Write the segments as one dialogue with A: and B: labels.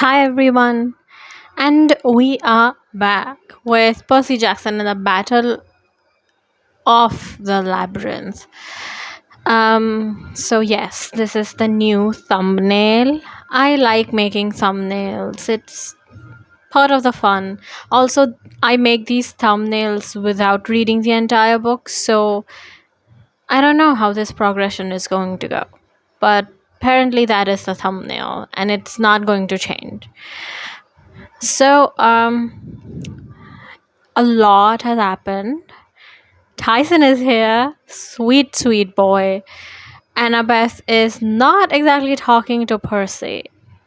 A: Hi everyone, and we are back with Percy Jackson in the Battle of the Labyrinth. So yes, this is the new thumbnail. I like making thumbnails. It's part of the fun. Also, I make these thumbnails without reading the entire book, so I don't know how this progression is going to go. But apparently that is the thumbnail and it's not going to change. So, a lot has happened. Tyson is here. Sweet, sweet boy. Annabeth is not exactly talking to Percy.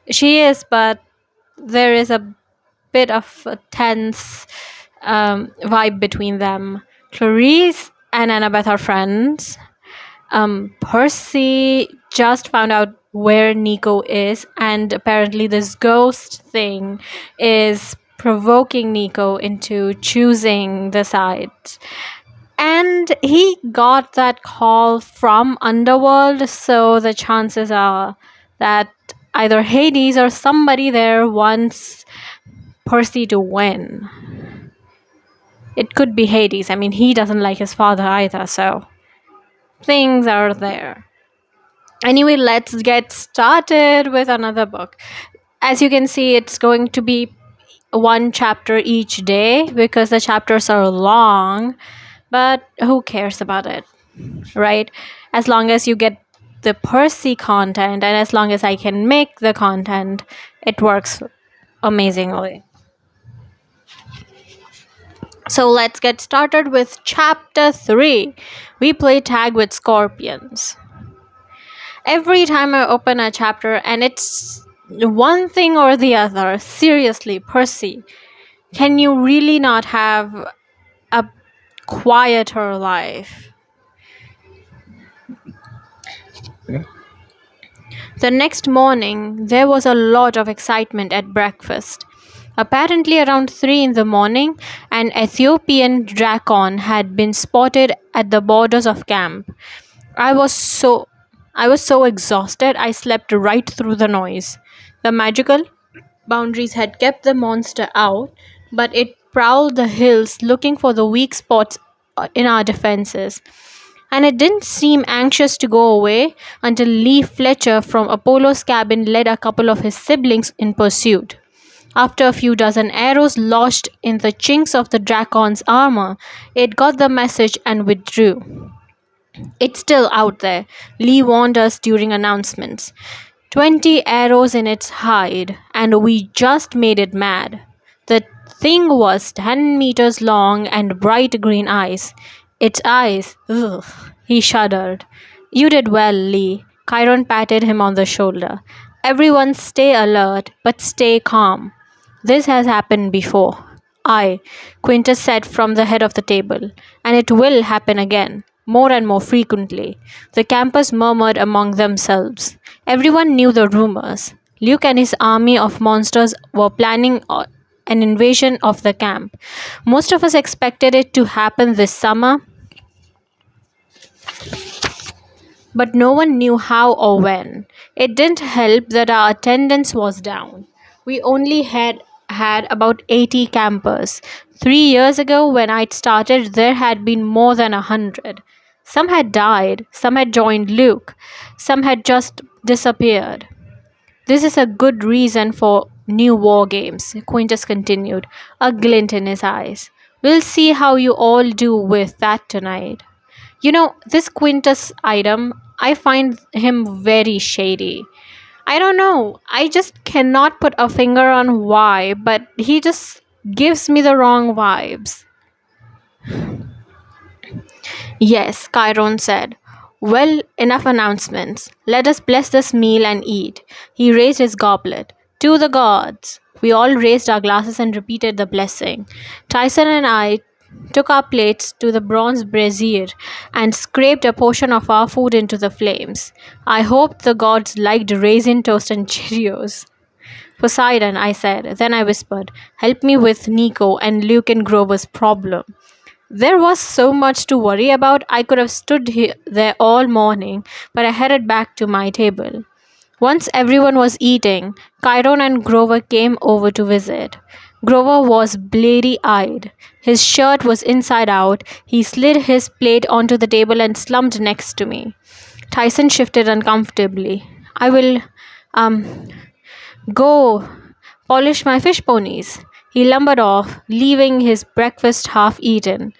A: She is, but there is a bit of a tense vibe between them. Clarice and Annabeth are friends. Percy just found out where Nico is, and apparently, this ghost thing is provoking Nico into choosing the sides. And he got that call from Underworld, so the chances are that either Hades or somebody there wants Percy to win. It could be Hades. I mean, he doesn't like his father either, so things are there. Anyway, let's get started with another book. As you can see, it's going to be one chapter each day because the chapters are long, but who cares about it, right? As long as you get the Percy content and as long as I can make the content, it works amazingly. So let's get started with chapter 3. We play tag with scorpions. Every time I open a chapter and it's one thing or the other, seriously, Percy, can you really not have a quieter life? The next morning, there was a lot of excitement at breakfast. Apparently, around 3 in the morning, an Ethiopian dracon had been spotted at the borders of camp. I was so I was so exhausted I slept right through the noise. The magical boundaries had kept the monster out, but it prowled the hills looking for the weak spots in our defenses. And it didn't seem anxious to go away until Lee Fletcher from Apollo's cabin led a couple of his siblings in pursuit. After a few dozen arrows lodged in the chinks of the dracon's armor, it got the message and withdrew. It's still out there, Lee warned us during announcements. 20 arrows in its hide, and we just made it mad. The thing was 10 meters long and bright green eyes. Its eyes, ugh, he shuddered. You did well, Lee. Chiron patted him on the shoulder. Everyone stay alert, but stay calm. This has happened before. Aye, Quintus said from the head of the table, and it will happen again, more and more frequently. The campers murmured among themselves. Everyone knew the rumors. Luke and his army of monsters were planning an invasion of the camp. Most of us expected it to happen this summer, but no one knew how or when. It didn't help that our attendance was down. We only had about 80 campers. 3 years ago, when I'd started, there had been more than 100. Some had died, some had joined Luke, some had just disappeared. This is a good reason for new war games, Quintus continued, a glint in his eyes. We'll see how you all do with that tonight. This Quintus item, I find him very shady. I don't know. I just cannot put a finger on why, but he just gives me the wrong vibes. Yes, Chiron said. Well, enough announcements. Let us bless this meal and eat. He raised his goblet. To the gods. We all raised our glasses and repeated the blessing. Tyson and I took our plates to the bronze brazier and scraped a portion of our food into the flames. I hoped the gods liked raisin toast and Cheerios. Poseidon, I said. Then I whispered, help me with Nico and Luke and Grover's problem. There was so much to worry about, I could have stood there all morning, but I headed back to my table. Once everyone was eating, Chiron and Grover came over to visit. Grover was bleary eyed. His shirt was inside out. He slid his plate onto the table and slumped next to me. Tyson shifted uncomfortably. I will, um, go polish my fish ponies. He lumbered off, leaving his breakfast half eaten.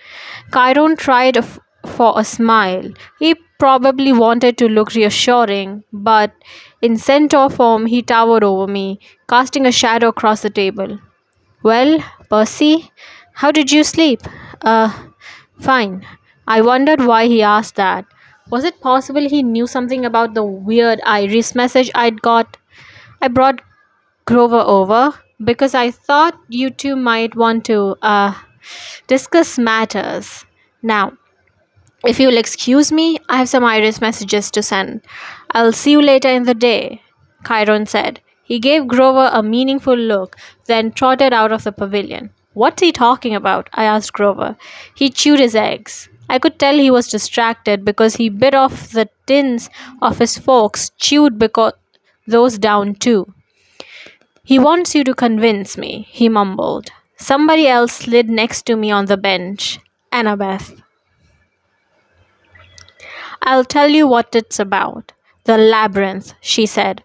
A: Chiron tried for a smile. He probably wanted to look reassuring, but in centaur form he towered over me, casting a shadow across the table. Well, Percy, how did you sleep? Uh, fine. I wondered why he asked that. Was it possible he knew something about the weird iris message I'd got? I brought Grover over because I thought you two might want to discuss matters. Now, if you'll excuse me, I have some iris messages to send. I'll see you later in the day, Chiron said. He gave Grover a meaningful look, then trotted out of the pavilion. What's he talking about? I asked Grover. He chewed his eggs. I could tell he was distracted because he bit off the tins of his forks, chewed because those down too. He wants you to convince me, he mumbled. Somebody else slid next to me on the bench. Annabeth. I'll tell you what it's about. The labyrinth, she said.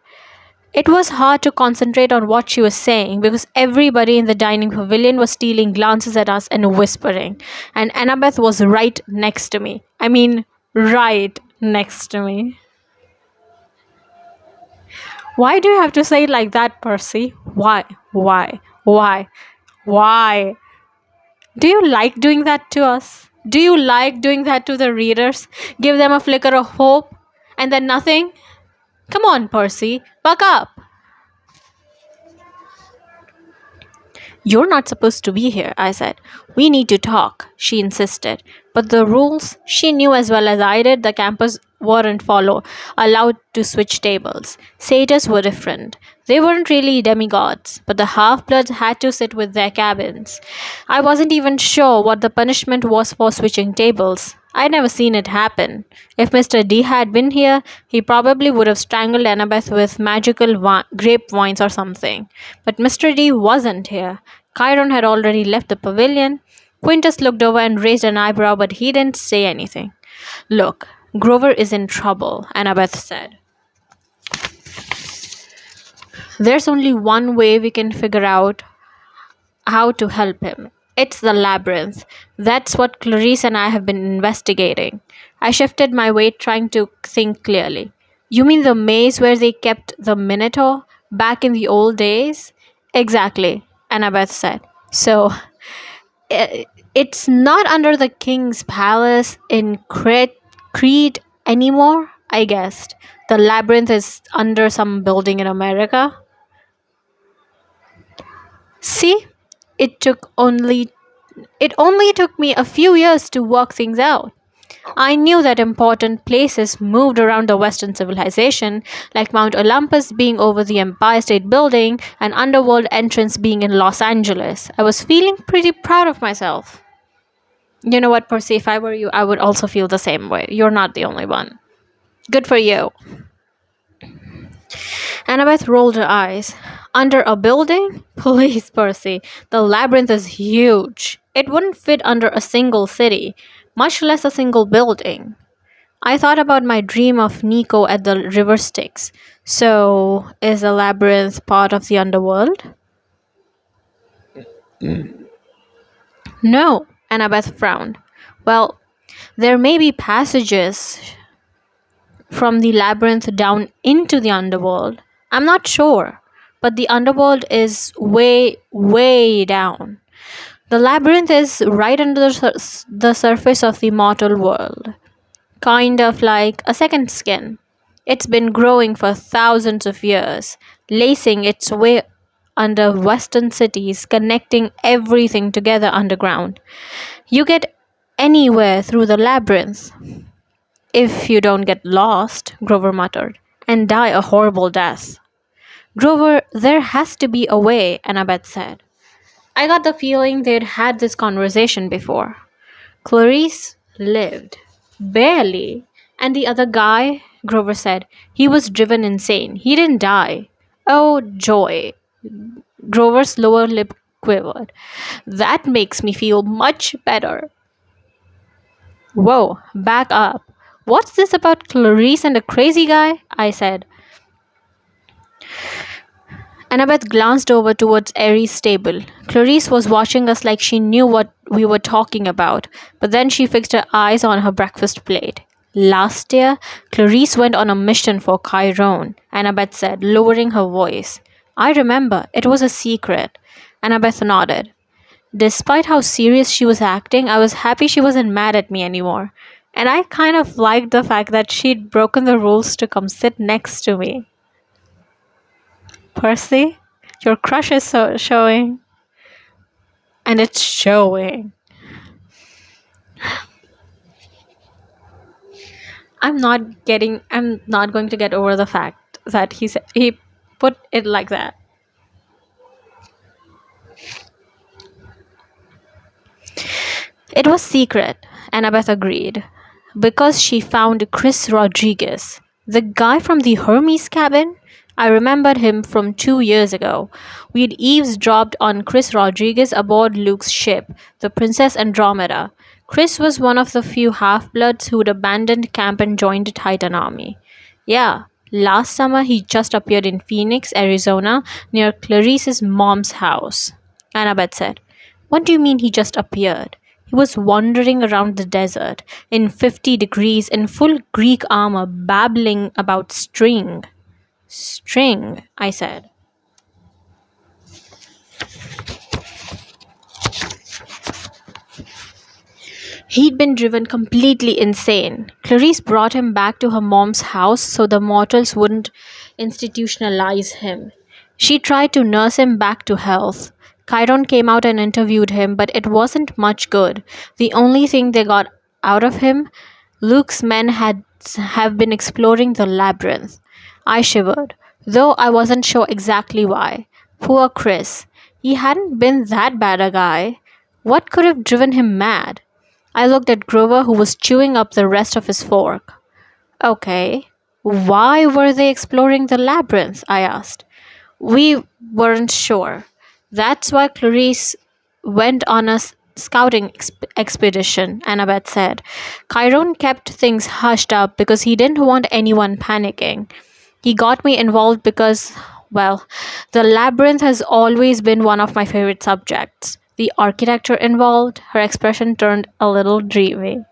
A: It was hard to concentrate on what she was saying because everybody in the dining pavilion was stealing glances at us and whispering. And Annabeth was right next to me. I mean, right next to me. Why do you have to say it like that, Percy? Why? Why? Why? Why? Do you like doing that to us? Do you like doing that to the readers? Give them a flicker of hope and then nothing? Come on, Percy, buck up. You're not supposed to be here, I said. We need to talk, she insisted. But the rules, she knew as well as I did, the campus weren't allowed to switch tables. Satyrs were different. They weren't really demigods, but the half-bloods had to sit with their cabins. I wasn't even sure what the punishment was for switching tables. I'd never seen it happen. If Mr. D had been here, he probably would have strangled Annabeth with magical grape vines or something. But Mr. D wasn't here. Chiron had already left the pavilion. Quintus looked over and raised an eyebrow, but he didn't say anything. Look, Grover is in trouble, Annabeth said. There's only one way we can figure out how to help him. It's the labyrinth. That's what Clarice and I have been investigating. I shifted my weight, trying to think clearly. You mean the maze where they kept the Minotaur back in the old days? Exactly, Annabeth said. So, it's not under the king's palace in Crete anymore, I guessed. The labyrinth is under some building in America. See, it took only it only took me a few years to work things out. I knew that important places moved around the Western civilization, like Mount Olympus being over the Empire State Building and Underworld entrance being in Los Angeles. I was feeling pretty proud of myself. You know what, Percy, if I were you, I would also feel the same way. You're not the only one. Good for you. Annabeth rolled her eyes. Under a building? Please, Percy. The labyrinth is huge. It wouldn't fit under a single city, much less a single building. I thought about my dream of Nico at the river Styx. So, is the labyrinth part of the underworld? No, Annabeth frowned. Well, there may be passages from the labyrinth down into the underworld. I'm not sure, but the underworld is way, way down. The labyrinth is right under the surface of the mortal world, kind of like a second skin. It's been growing for thousands of years, lacing its way under western cities, connecting everything together underground. You get anywhere through the labyrinth. If you don't get lost, Grover muttered, and die a horrible death. Grover, there has to be a way, Annabeth said. I got the feeling they'd had this conversation before. Clarice lived. Barely. And the other guy, Grover said. He was driven insane. He didn't die. Oh, joy. Grover's lower lip quivered. That makes me feel much better. Whoa, back up. What's this about Clarice and a crazy guy? I said. Annabeth glanced over towards Aries' stable. Clarice was watching us like she knew what we were talking about, but then she fixed her eyes on her breakfast plate. Last year, Clarice went on a mission for Chiron, Annabeth said, lowering her voice. I remember, it was a secret. Annabeth nodded. Despite how serious she was acting, I was happy she wasn't mad at me anymore. And I kind of liked the fact that she'd broken the rules to come sit next to me. Percy, your crush is showing. And it's showing. I'm not going to get over the fact that he put it like that. It was secret, Annabeth agreed, because she found Chris Rodriguez, the guy from the Hermes cabin. I remembered him from 2 years ago. We'd eavesdropped on Chris Rodriguez aboard Luke's ship, the Princess Andromeda. Chris was one of the few half-bloods who'd abandoned camp and joined the Titan Army. Yeah, last summer he just appeared in Phoenix, Arizona, near Clarice's mom's house, Annabeth said. What do you mean he just appeared? He was wandering around the desert in 50 degrees in full Greek armor, babbling about string. String, I said. He'd been driven completely insane. Clarice brought him back to her mom's house so the mortals wouldn't institutionalize him. She tried to nurse him back to health. Chiron came out and interviewed him, but it wasn't much good. The only thing they got out of him, Luke's men have been exploring the labyrinth. I shivered, though I wasn't sure exactly why. Poor Chris. He hadn't been that bad a guy. What could have driven him mad? I looked at Grover, who was chewing up the rest of his fork. Okay, why were they exploring the labyrinth? I asked. We weren't sure. That's why Clarice went on a scouting expedition, Annabeth said. Chiron kept things hushed up because he didn't want anyone panicking. He got me involved because, well, the labyrinth has always been one of my favorite subjects. The architecture involved, her expression turned a little dreamy.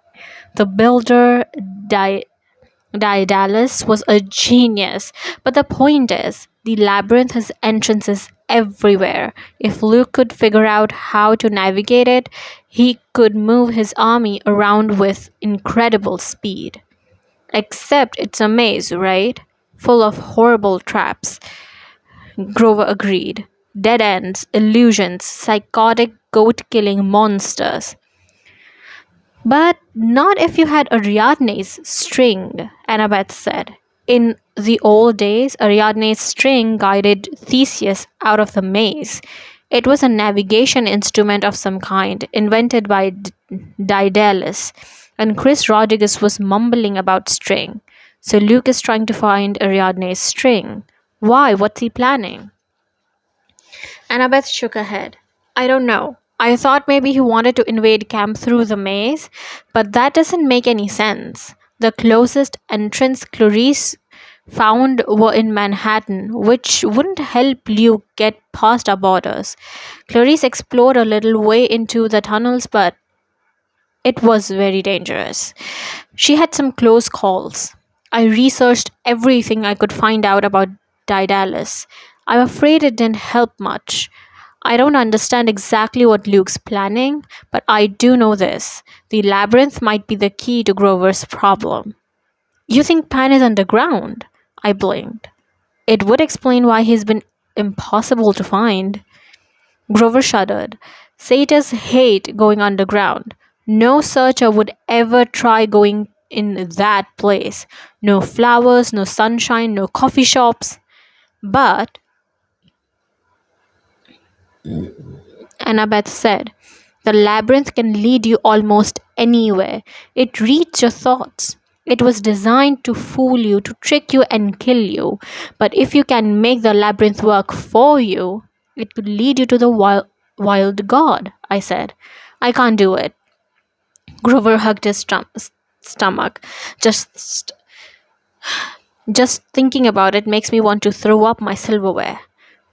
A: The builder, Daedalus, was a genius. But the point is, the labyrinth has entrances everywhere. If Luke could figure out how to navigate it, he could move his army around with incredible speed. Except it's a maze, right? Full of horrible traps. Grover agreed. Dead ends, illusions, psychotic goat killing monsters. But not if you had Ariadne's string, Annabeth said. In the old days, Ariadne's string guided Theseus out of the maze. It was a navigation instrument of some kind, invented by Daedalus, and Chris Rodriguez was mumbling about string. So Luke is trying to find Ariadne's string. Why? What's he planning? Annabeth shook her head. I don't know. I thought maybe he wanted to invade camp through the maze, but that doesn't make any sense. The closest entrance Clarice found were in Manhattan, which wouldn't help Luke get past our borders. Clarice explored a little way into the tunnels, but it was very dangerous. She had some close calls. I researched everything I could find out about Daedalus. I'm afraid it didn't help much. I don't understand exactly what Luke's planning, but I do know this. The labyrinth might be the key to Grover's problem. You think Pan is underground? I blinked. It would explain why he's been impossible to find. Grover shuddered. Satyrs hate going underground. No searcher would ever try going in that place. No flowers, no sunshine, no coffee shops. But, Annabeth said, the labyrinth can lead you almost anywhere. It reads your thoughts. It was designed to fool you, to trick you and kill you. But if you can make the labyrinth work for you, it could lead you to the wild god, I said. I can't do it. Grover hugged his stomach. Just just thinking about it makes me want to throw up my silverware.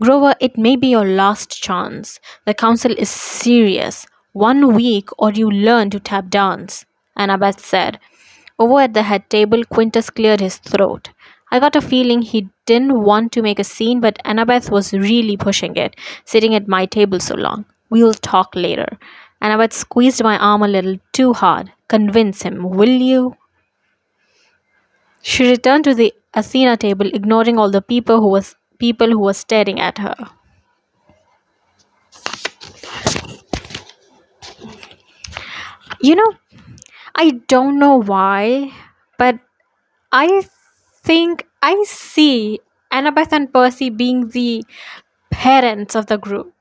A: Grover, it may be your last chance. The council is serious. 1 week or you learn to tap dance, Annabeth said. Over at the head table, Quintus cleared his throat. I got a feeling he didn't want to make a scene, but Annabeth was really pushing it, sitting at my table so long. We'll talk later. Annabeth squeezed my arm a little too hard. Convince him, will you? She returned to the Athena table, ignoring all the people who were staring at her. You know, I don't know why, but I think I see Annabeth and Percy being the parents of the group.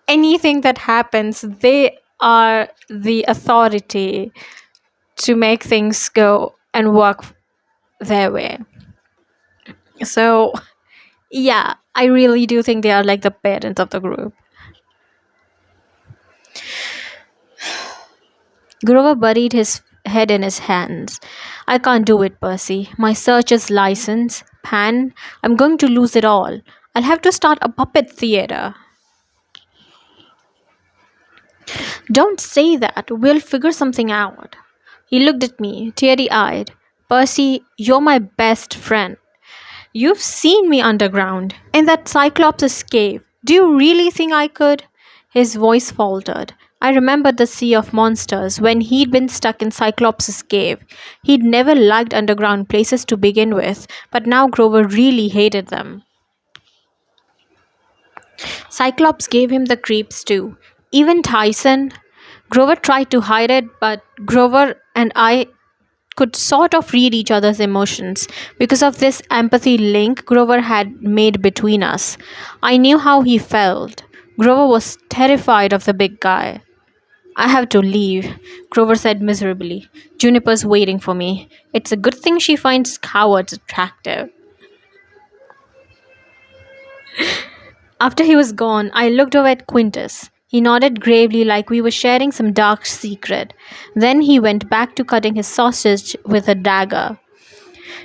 A: Anything that happens, they are the authority to make things go and work their way. So, yeah, I really do think they are like the parents of the group. Grover buried his head in his hands. I can't do it, Percy. My searcher's license, Pan, I'm going to lose it all. I'll have to start a puppet theater. Don't say that. We'll figure something out. He looked at me, teary eyed. Percy, you're my best friend. You've seen me underground, in that Cyclops' cave. Do you really think I could? His voice faltered. I remembered the sea of monsters when he'd been stuck in Cyclops' cave. He'd never liked underground places to begin with, but now Grover really hated them. Cyclops gave him the creeps too. Even Tyson. Grover tried to hide it, but Grover and I could sort of read each other's emotions because of this empathy link Grover had made between us. I knew how he felt. Grover was terrified of the big guy. I have to leave, Grover said miserably. Juniper's waiting for me. It's a good thing she finds cowards attractive. After he was gone, I looked over at Quintus. He nodded gravely like we were sharing some dark secret. Then he went back to cutting his sausage with a dagger.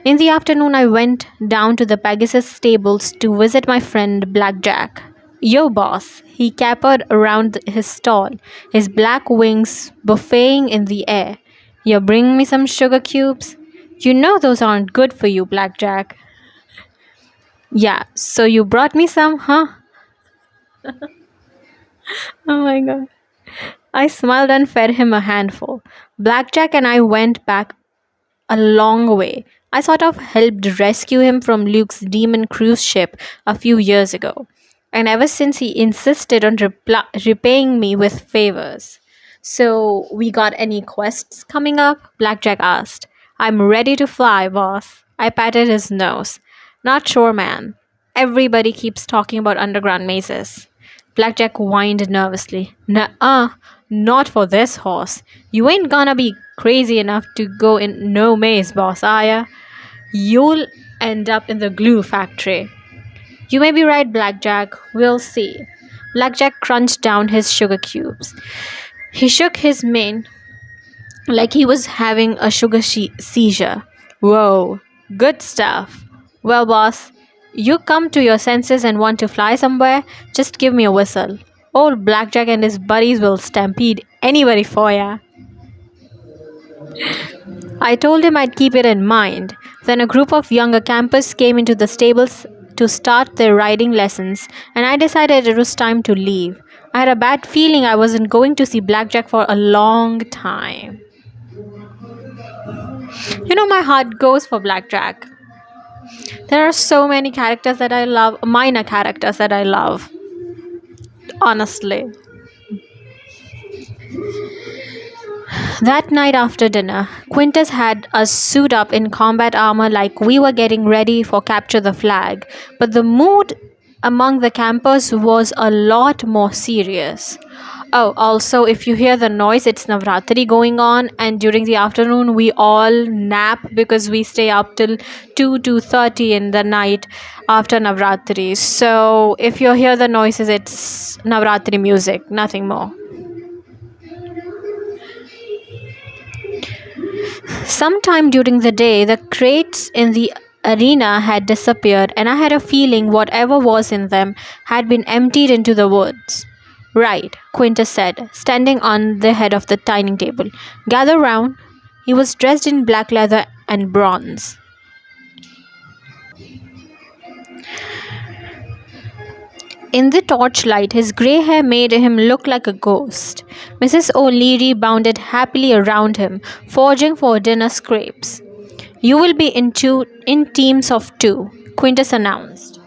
A: In the afternoon, I went down to the Pegasus stables to visit my friend Blackjack. Yo, boss, he capered around his stall, his black wings buffeting in the air. You bring me some sugar cubes? You know those aren't good for you, Blackjack. Yeah, so you brought me some, huh? Oh my god. I smiled and fed him a handful. Blackjack and I went back a long way. I sort of helped rescue him from Luke's demon cruise ship a few years ago. And ever since he insisted on repaying me with favors. So, we got any quests coming up? Blackjack asked. I'm ready to fly, boss. I patted his nose. Not sure, man. Everybody keeps talking about underground mazes. Blackjack whined nervously. Nuh-uh, not for this horse. You ain't gonna be crazy enough to go in no maze, boss, are ya? You'll end up in the glue factory. You may be right, Blackjack. We'll see. Blackjack crunched down his sugar cubes. He shook his mane like he was having a sugar seizure. Whoa, good stuff. Well, boss, you come to your senses and want to fly somewhere, just give me a whistle. Old Blackjack and his buddies will stampede anybody for ya. I told him I'd keep it in mind. Then a group of younger campers came into the stables to start their riding lessons, and I decided it was time to leave. I had a bad feeling I wasn't going to see Blackjack for a long time. You know, my heart goes for Blackjack. There are so many characters that I love, minor characters that I love. Honestly. That night after dinner, Quintus had us suit up in combat armor like we were getting ready for Capture the Flag, but the mood among the campers was a lot more serious. Oh, also, if you hear the noise, it's Navratri going on, and during the afternoon, we all nap because we stay up till 2:30 in the night after Navratri. So, if you hear the noises, it's Navratri music, nothing more. Sometime during the day, the crates in the arena had disappeared, and I had a feeling whatever was in them had been emptied into the woods. Right, Quintus said, standing on the head of the dining table. Gather round. He was dressed in black leather and bronze. In the torchlight, his grey hair made him look like a ghost. Mrs. O'Leary bounded happily around him, foraging for dinner scraps. You will be in teams of two, Quintus announced.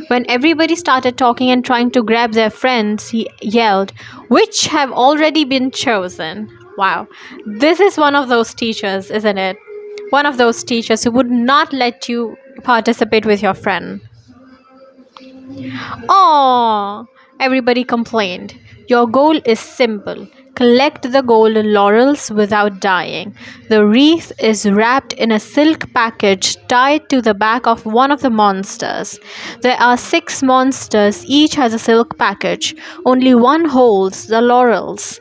A: When everybody started talking and trying to grab their friends, he yelled, which have already been chosen. Wow, this is one of those teachers, isn't it? One of those teachers who would not let you participate with your friend. Oh, everybody complained. Your goal is simple. Collect the golden laurels without dying. The wreath is wrapped in a silk package tied to the back of one of the monsters. There are 6 monsters, each has a silk package. Only one holds the laurels.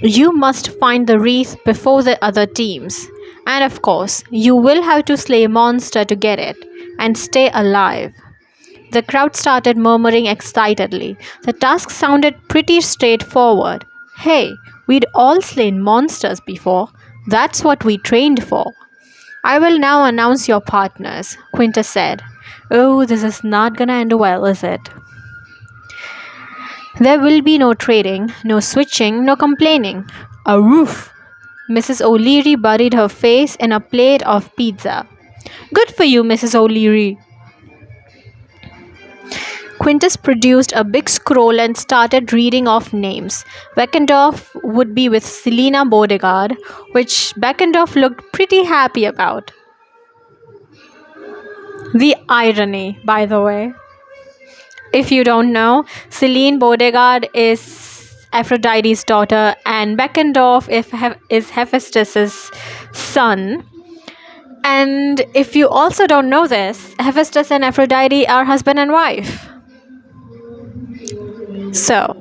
A: You must find the wreath before the other teams. And of course, you will have to slay a monster to get it and stay alive. The crowd started murmuring excitedly. The task sounded pretty straightforward. Hey, we'd all slain monsters before. That's what we trained for. I will now announce your partners, Quintus said. Oh, this is not gonna end well, is it? There will be no trading, no switching, no complaining. A roof. Mrs. O'Leary buried her face in a plate of pizza. Good for you, Mrs. O'Leary. Quintus produced a big scroll and started reading off names. Beckendorf would be with Selina Beauregard, which Beckendorf looked pretty happy about. The irony, by the way. If you don't know, Celine Beauregard is Aphrodite's daughter, and Beckendorf is Hephaestus's son. And if you also don't know this, Hephaestus and Aphrodite are husband and wife. So,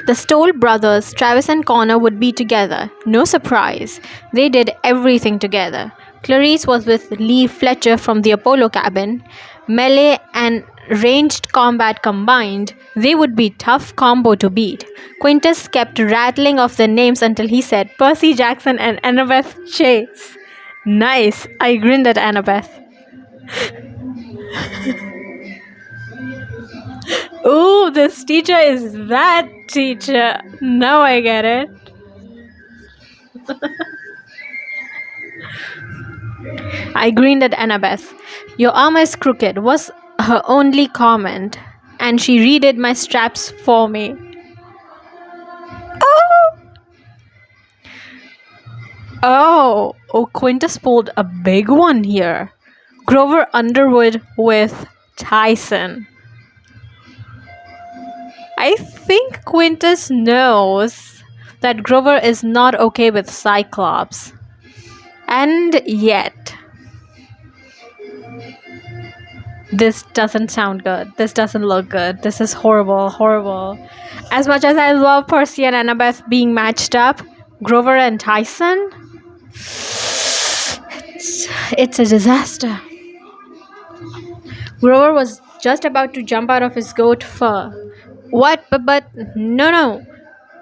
A: the Stoll brothers, Travis and Connor, would be together. No surprise. They did everything together. Clarice was with Lee Fletcher from the Apollo cabin. Melee and ranged combat combined, they would be tough combo to beat. Quintus kept rattling off the names until he said Percy Jackson and Annabeth Chase. Nice. I grinned at Annabeth. Ooh, this teacher is that teacher. Now I get it. I grinned at Annabeth. Your arm is crooked was her only comment, and she redid my straps for me. Oh! Oh, Quintus pulled a big one here. Grover Underwood with Tyson. I think Quintus knows that Grover is not okay with Cyclops. And yet, this doesn't sound good. This doesn't look good. This is horrible, horrible. As much as I love Percy and Annabeth being matched up, Grover and Tyson, it's a disaster. Grover was just about to jump out of his goat fur. What? But no,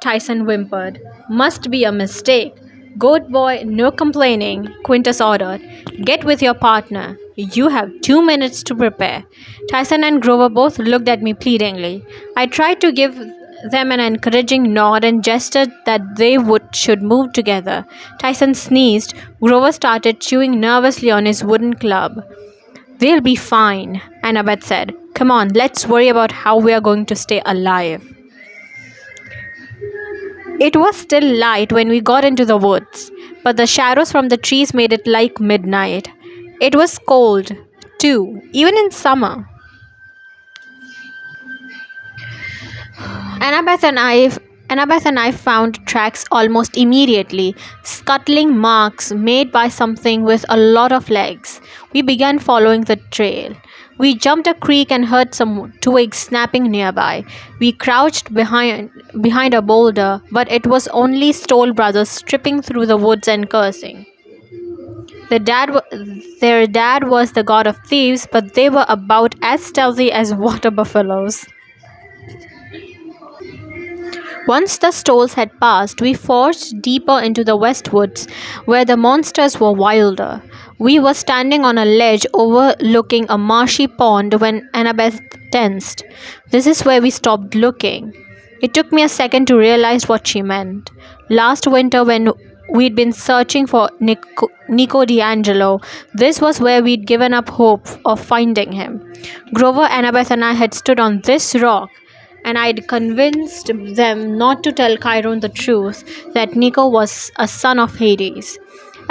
A: Tyson whimpered. Must be a mistake. Goat boy, no complaining, Quintus ordered. Get with your partner. You have 2 minutes to prepare. Tyson and Grover both looked at me pleadingly. I tried to give them an encouraging nod and gestured that they should move together. Tyson sneezed. Grover started chewing nervously on his wooden club. They'll be fine, Annabeth said. Come on, let's worry about how we are going to stay alive. It was still light when we got into the woods, but the shadows from the trees made it like midnight. It was cold, too, even in summer. Annabeth and I Annabeth and I found tracks almost immediately, scuttling marks made by something with a lot of legs. We began following the trail. We jumped a creek and heard some twigs snapping nearby. We crouched behind a boulder, but it was only Stoll brothers tripping through the woods and cursing. Their dad was the god of thieves, but they were about as stealthy as water buffaloes. Once the Stolls had passed, we forged deeper into the west woods, where the monsters were wilder. We were standing on a ledge overlooking a marshy pond when Annabeth tensed. This is where we stopped looking. It took me a second to realize what she meant. Last winter, when we'd been searching for Nico D'Angelo, this was where we'd given up hope of finding him. Grover, Annabeth, and I had stood on this rock, and I'd convinced them not to tell Chiron the truth, that Nico was a son of Hades.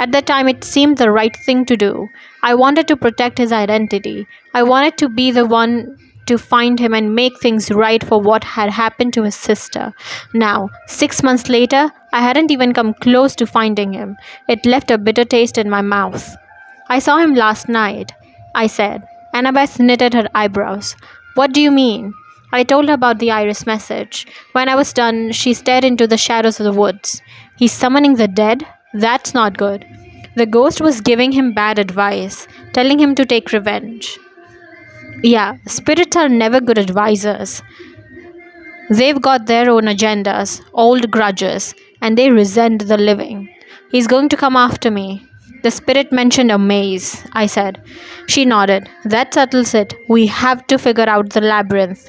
A: At the time, it seemed the right thing to do. I wanted to protect his identity. I wanted to be the one to find him and make things right for what had happened to his sister. Now, 6 months later, I hadn't even come close to finding him. It left a bitter taste in my mouth. "I saw him last night," I said. Annabeth knitted her eyebrows. "What do you mean?" I told her about the iris message. When I was done, she stared into the shadows of the woods. "He's summoning the dead? That's not good." The ghost was giving him bad advice, telling him to take revenge. Yeah, spirits are never good advisors. They've got their own agendas, old grudges, and they resent the living. "He's going to come after me." "The spirit mentioned a maze," I said. She nodded. "That settles it. We have to figure out the labyrinth."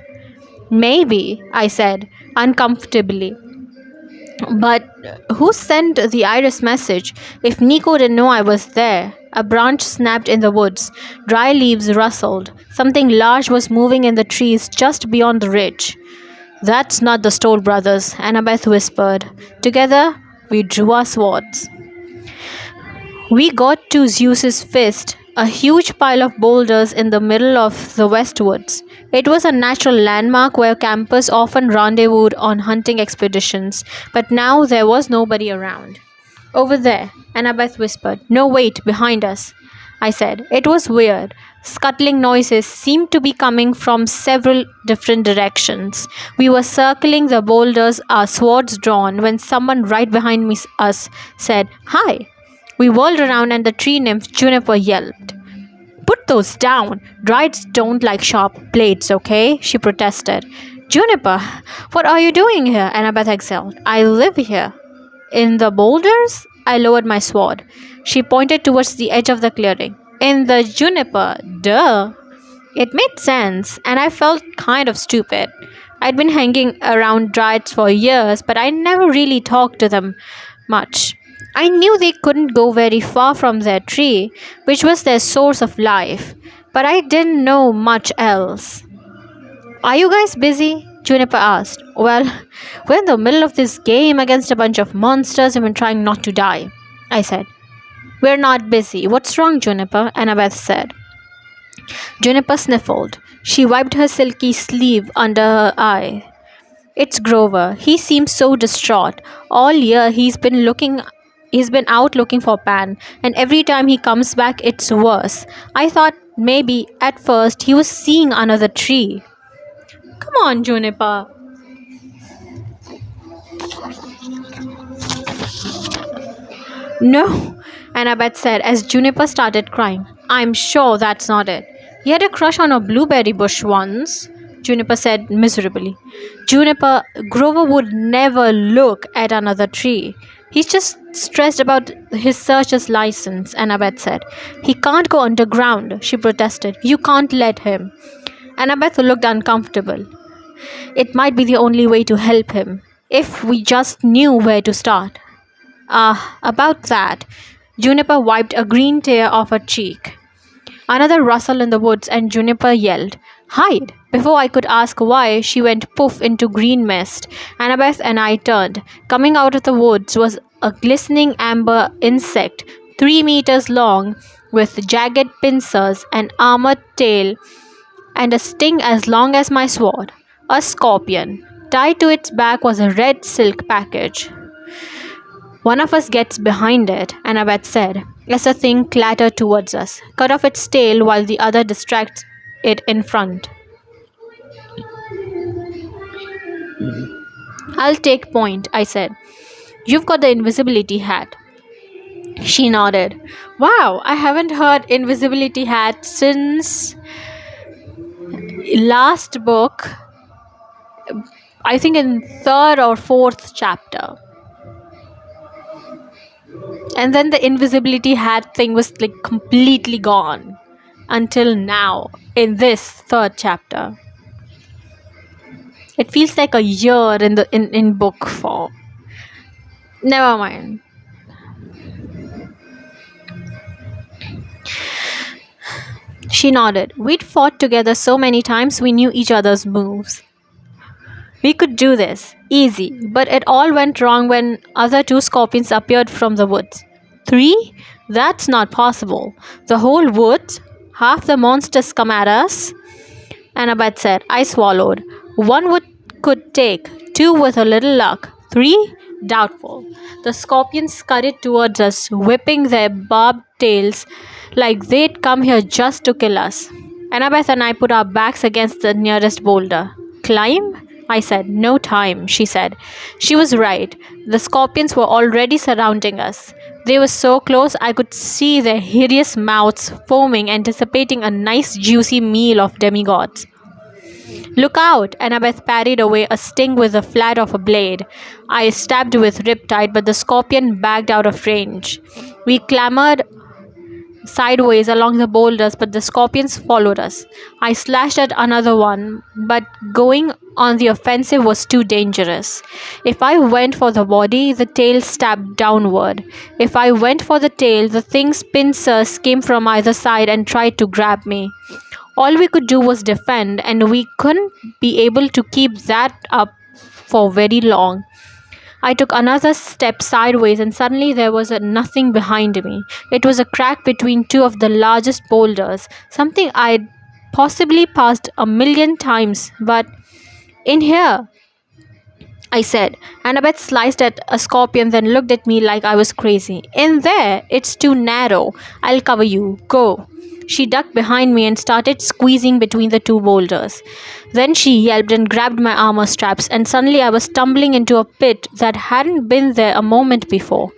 A: "Maybe," I said, uncomfortably. "But who sent the iris message? If Nico didn't know I was there." A branch snapped in the woods. Dry leaves rustled. Something large was moving in the trees just beyond the ridge. "That's not the Stoll brothers," Annabeth whispered. Together, we drew our swords. We got to Zeus's fist, a huge pile of boulders in the middle of the West Woods. It was a natural landmark where campers often rendezvoused on hunting expeditions, but now there was nobody around. "Over there," Annabeth whispered. "No, wait, behind us," I said. It was weird. Scuttling noises seemed to be coming from several different directions. We were circling the boulders, our swords drawn, when someone right behind us said, "Hi." We whirled around and the tree nymph Juniper yelped. "Put those down. Druids don't like sharp blades, okay?" she protested. "Juniper, what are you doing here?" Annabeth exhaled. "I live here." "In the boulders?" I lowered my sword. She pointed towards the edge of the clearing. "In the juniper, duh." It made sense, and I felt kind of stupid. I'd been hanging around Druids for years, but I never really talked to them much. I knew they couldn't go very far from their tree, which was their source of life, but I didn't know much else. "Are you guys busy?" Juniper asked. "Well, we're in the middle of this game against a bunch of monsters and we're trying not to die," I said. "We're not busy. What's wrong, Juniper?" Annabeth said. Juniper sniffled. She wiped her silky sleeve under her eye. "It's Grover. He seems so distraught. All year he's been out looking for Pan, and every time he comes back it's worse. I thought maybe at first he was seeing another tree." "Come on, Juniper." "No," Annabeth said as Juniper started crying. "I'm sure that's not it. He had a crush on a blueberry bush once," Juniper said miserably. "Juniper, Grover would never look at another tree. He's just stressed about his searcher's license," Annabeth said. "He can't go underground," she protested. "You can't let him." Annabeth looked uncomfortable. "It might be the only way to help him, if we just knew where to start." About that." Juniper wiped a green tear off her cheek. Another rustle in the woods, and Juniper yelled, "Hide!" Before I could ask why, she went poof into green mist. Annabeth and I turned. Coming out of the woods was a glistening amber insect, 3 meters long, with jagged pincers, an armored tail, and a sting as long as my sword. A scorpion. Tied to its back was a red silk package. One of us gets behind it, Annabeth said, as the thing clattered towards us. Cut off its tail while the other distracts it in front. I'll take point, I said. You've got the invisibility hat. She nodded. Wow, I haven't heard invisibility hat since last book, I think in third or fourth chapter. And then the invisibility hat thing was like completely gone until now in this third chapter. It feels like a year in book form. Never mind. She nodded. We'd fought together so many times we knew each other's moves. We could do this. Easy. But it all went wrong when other two scorpions appeared from the woods. 3? That's not possible. The whole woods? Half the monsters come at us? Annabeth said. I swallowed. One could take. 2 with a little luck. 3? Doubtful. The scorpions scurried towards us, whipping their barbed tails like they'd come here just to kill us. Annabeth and I put our backs against the nearest boulder. Climb? I said. No time, she said. She was right. The scorpions were already surrounding us. They were so close I could see their hideous mouths foaming, anticipating a nice juicy meal of demigods. Look out! Annabeth parried away a sting with the flat of a blade. I stabbed with riptide, but the scorpion backed out of range. We clambered sideways along the boulders, but the scorpions followed us. I slashed at another one, but going on the offensive was too dangerous. If I went for the body, the tail stabbed downward. If I went for the tail, the thing's pincers came from either side and tried to grab me. All we could do was defend, and we couldn't be able to keep that up for very long. I took another step sideways, and suddenly there was nothing behind me. It was a crack between 2 of the largest boulders, something I'd possibly passed 1,000,000 times, but in here, I said. Annabeth sliced at a scorpion, then looked at me like I was crazy. In there, it's too narrow. I'll cover you. Go. She ducked behind me and started squeezing between the 2 boulders. Then she yelped and grabbed my armor straps, and suddenly I was tumbling into a pit that hadn't been there a moment before.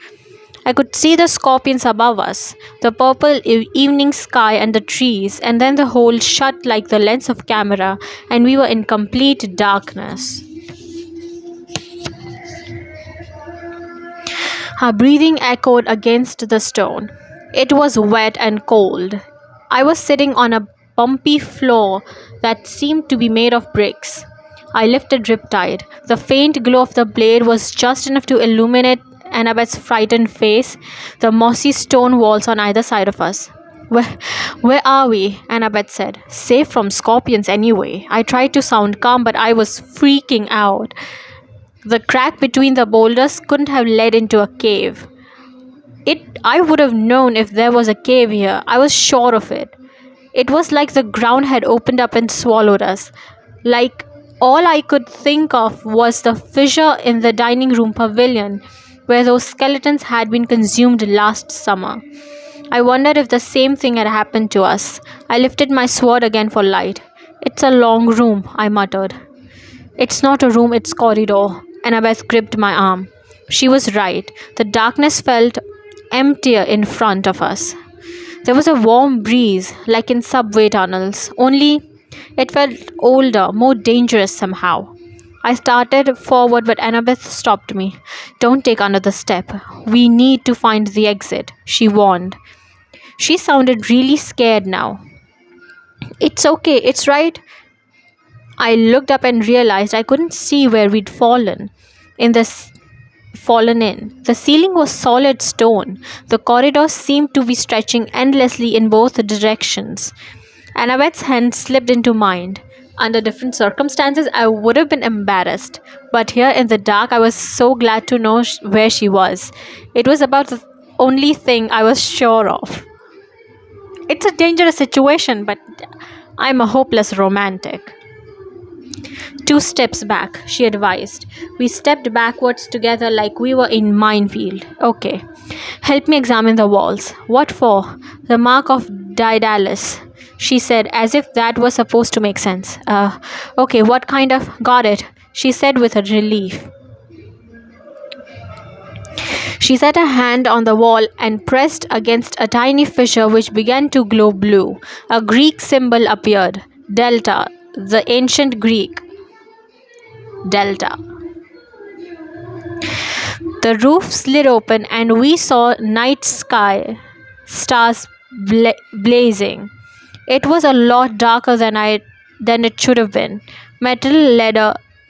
A: I could see the scorpions above us, the purple evening sky and the trees, and then the hole shut like the lens of camera, and we were in complete darkness. Her breathing echoed against the stone. It was wet and cold. I was sitting on a bumpy floor that seemed to be made of bricks. I lifted Riptide. The faint glow of the blade was just enough to illuminate Annabeth's frightened face, the mossy stone walls on either side of us. Where are we? Annabeth said. Safe from scorpions anyway. I tried to sound calm, but I was freaking out. The crack between the boulders couldn't have led into a cave. I would have known if there was a cave here. I was sure of it. It was like the ground had opened up and swallowed us. Like all I could think of was the fissure in the dining room pavilion where those skeletons had been consumed last summer. I wondered if the same thing had happened to us. I lifted my sword again for light. It's a long room, I muttered. It's not a room, it's corridor. Annabeth gripped my arm. She was right. The darkness felt emptier in front of us. There was a warm breeze, like in subway tunnels, only it felt older, more dangerous somehow. I started forward, but Annabeth stopped me. Don't take another step. We need to find the exit, she warned. She sounded really scared now. It's okay, it's right. I looked up and realized I couldn't see where we'd fallen in. The ceiling was solid stone. The corridors seemed to be stretching endlessly in both directions. Annabeth's hand slipped into mine. Under different circumstances, I would have been embarrassed. But here in the dark, I was so glad to know where she was. It was about the only thing I was sure of. It's a dangerous situation, but I'm a hopeless romantic. 2 steps back, she advised. We stepped backwards together like we were in minefield. Okay. Help me examine the walls. What for? The mark of Daedalus, she said, as if that was supposed to make sense. Okay, what kind of? Got it, she said with a relief. She set a hand on the wall and pressed against a tiny fissure which began to glow blue. A Greek symbol appeared. Delta, the ancient Greek. Delta. The roof slid open and we saw night sky, stars blazing. It was a lot darker than it should have been. Metal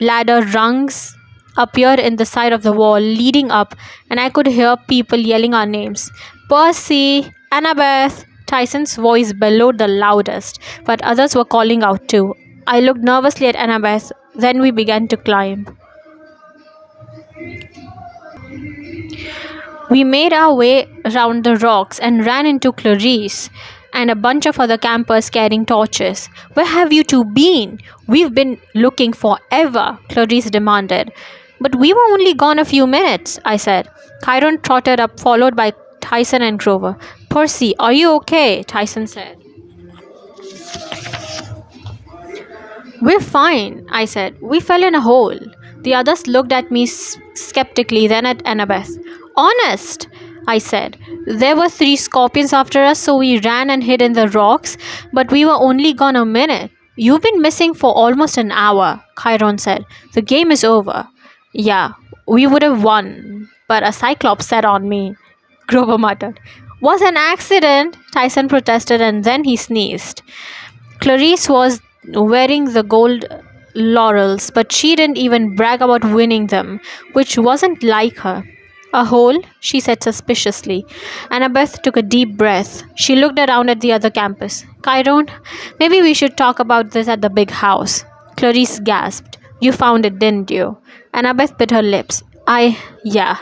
A: ladder rungs appeared in the side of the wall leading up, and I could hear people yelling our names. Percy, Annabeth. Tyson's voice bellowed the loudest, but others were calling out too. I looked nervously at Annabeth, then we began to climb. We made our way around the rocks and ran into Clarice and a bunch of other campers carrying torches. Where have you two been? We've been looking forever, Clarice demanded. But we were only gone a few minutes, I said. Chiron trotted up, followed by Tyson and Grover. Percy, are you okay? Tyson said. We're fine, I said. We fell in a hole. The others looked at me skeptically, then at Annabeth. Honest, I said. There were 3 scorpions after us, so we ran and hid in the rocks, but we were only gone a minute. You've been missing for almost an hour, Chiron said. The game is over. Yeah, we would have won, but a cyclops sat on me, Grover muttered. Was an accident, Tyson protested, and then he sneezed. Clarice was wearing the gold laurels, but she didn't even brag about winning them, which wasn't like her. A hole? She said suspiciously. Annabeth took a deep breath. She looked around at the other campus. Chiron, maybe we should talk about this at the big house. Clarice gasped. You found it, didn't you? Annabeth bit her lips. Yeah,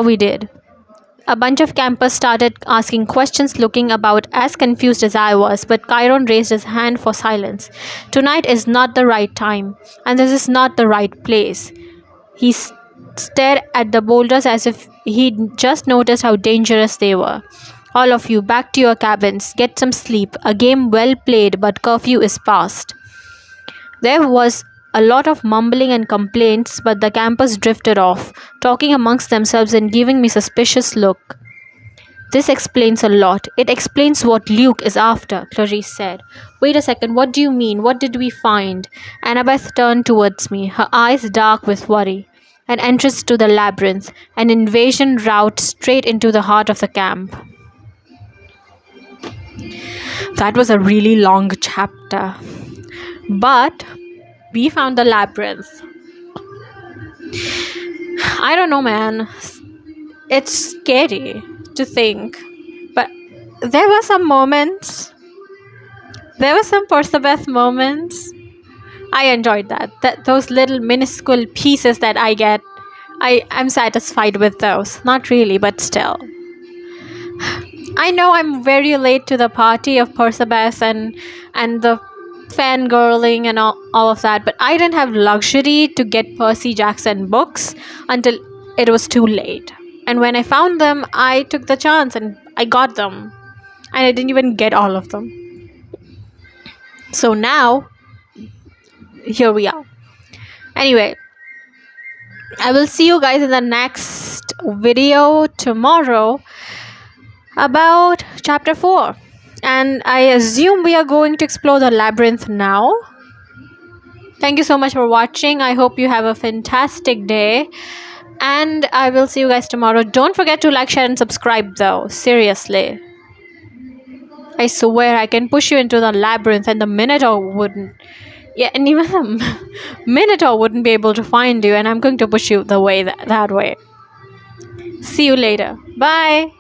A: we did. A bunch of campers started asking questions, looking about as confused as I was, but Chiron raised his hand for silence. Tonight is not the right time, and this is not the right place. He stared at the boulders as if he'd just noticed how dangerous they were. All of you, back to your cabins. Get some sleep. A game well played, but curfew is past. There was a lot of mumbling and complaints, but the campers drifted off, talking amongst themselves and giving me suspicious look. This explains a lot. It explains what Luke is after, Clarice said. Wait a second, what do you mean? What did we find? Annabeth turned towards me, her eyes dark with worry. An entrance to the labyrinth, an invasion route straight into the heart of the camp. That was a really long chapter. But we found the labyrinth. I don't know, man. It's scary to think. But there were some moments. There were some Persephone moments. I enjoyed that. Those little minuscule pieces that I get, I'm satisfied with those. Not really, but still. I know I'm very late to the party of Persephone and the fangirling and all of that, but I didn't have luxury to get Percy Jackson books until it was too late. And when I found them, I took the chance and I got them. And I didn't even get all of them. So now, here we are. Anyway, I will see you guys in the next video tomorrow about chapter 4. And I assume we are going to explore the labyrinth now. Thank you so much for watching. I hope you have a fantastic day. And I will see you guys tomorrow. Don't forget to like, share, and subscribe though. Seriously. I swear I can push you into the labyrinth and the Minotaur wouldn't. Yeah, and even the Minotaur wouldn't be able to find you. And I'm going to push you the way that way. See you later. Bye.